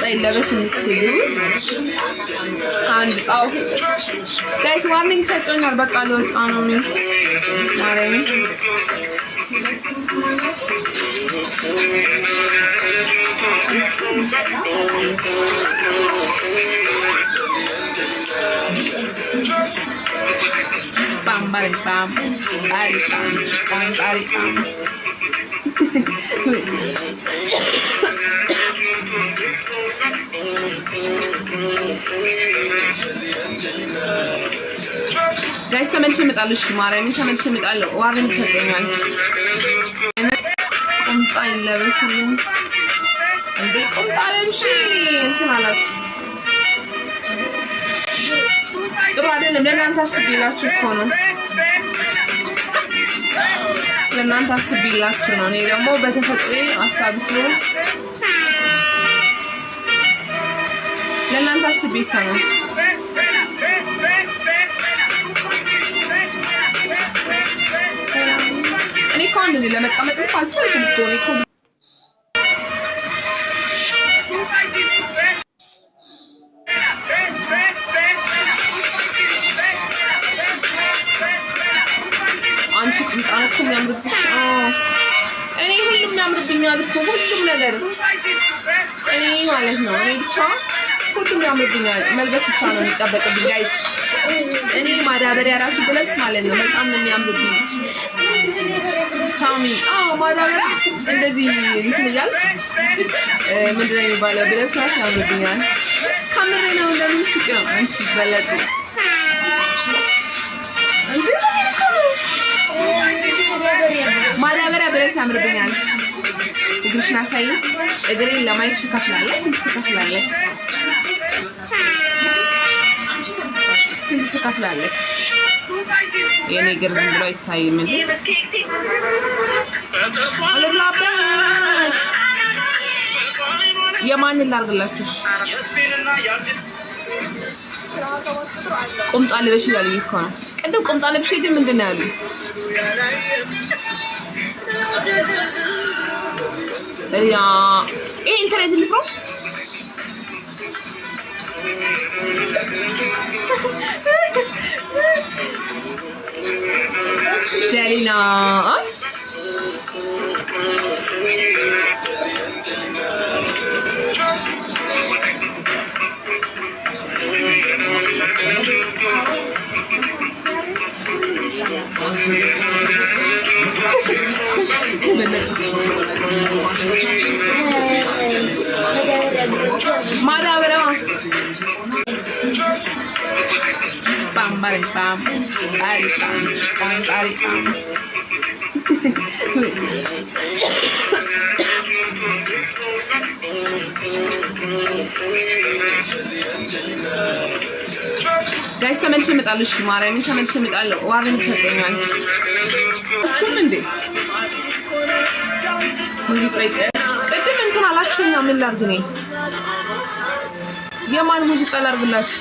ቁምጣ ይለበስ የምትሉ አንድ ጻፉ ጋይስ። ዋርኒንግ ሰጥቶኛል። በቃ ልወጣ ነው ማረኝ። Bam bari bam bari bam bam bari bam. Guys, ተመልሼ እመጣለሁ። እሺ ማርያምን ተመልሼ እመጣለሁ። ዋርኒንግ ሰጥቶኛል። ቁምጣ ይለበስልኝ እንዴ? ቁምጣ ለብሼ እንትን አላችሁ። ጥሩ አይደለም። ለእናንተ አስቤላችሁ እኮ ነው። ለእናንተ አስቤላችሁ ነው። እኔ ደግሞ በተፈጥሮዬ አሳቢ ስለሆነ ለእናንተ አስቤ እኮ ነው። እኔ እኮ እንደዚህ ለመቀመጥ እኮ አልቻልኩም እኮ እኔ እኮ አንቺ ቁምጣው እኮ የሚያምርብሽ። እኔ ሁሉም ያምርብኛል እኮ ሁሉም ነገር እኔ ማለት ነው። እኔ ብቻ ሁሉም ያምርብኛል። መልበስ ብቻ ነው የሚጠበቅብኝ ጋይስ። እኔ ማዳበሪያ ራሱ ብለብስ ማለት ነው በጣም ነው የሚያምርብኝ። ሳሚ ማዳበሪያ እንደዚህ እንትን እያል ምንድን ነው የሚባለው ብለብስ ራሱ ያምርብኛል። ከምሬ ነው። እንደምን ስቅ ነው አንቺ በለጥ ማዳበሪያ ብለብስ ያምርብኛል። እግርሽን አሳይ። እግሬን ለማየት ትከፍላለህ። ስንት ትከፍላለህ? ስንት ትከፍላለህ? የኔ እግር ዝም ብሎ አይታይም እንዴ? የማንን ላድርግላችሁ? ቁምጣ ልበሽ ይላል እኮ ነው። ቅድም ቁምጣ ልበሽ ግን ምንድን ነው ያሉት? ያ ኢንተርኔት ልፍሮ ጀሊና ማዳበሪያ bam bari bam bari bam bam bari bam. ጋይስ ተመልሼ እመጣለሁ። እሺ ማርያምን ተመልሼ እመጣለሁ። ዋርኒንግ ሰጥቶኛል። እቹም እንዴ ሙዚቃ ቅድም እንትን አላችሁኛ። ምን ላድርግ እኔ? የማን ሙዚቃ ላድርግላችሁ?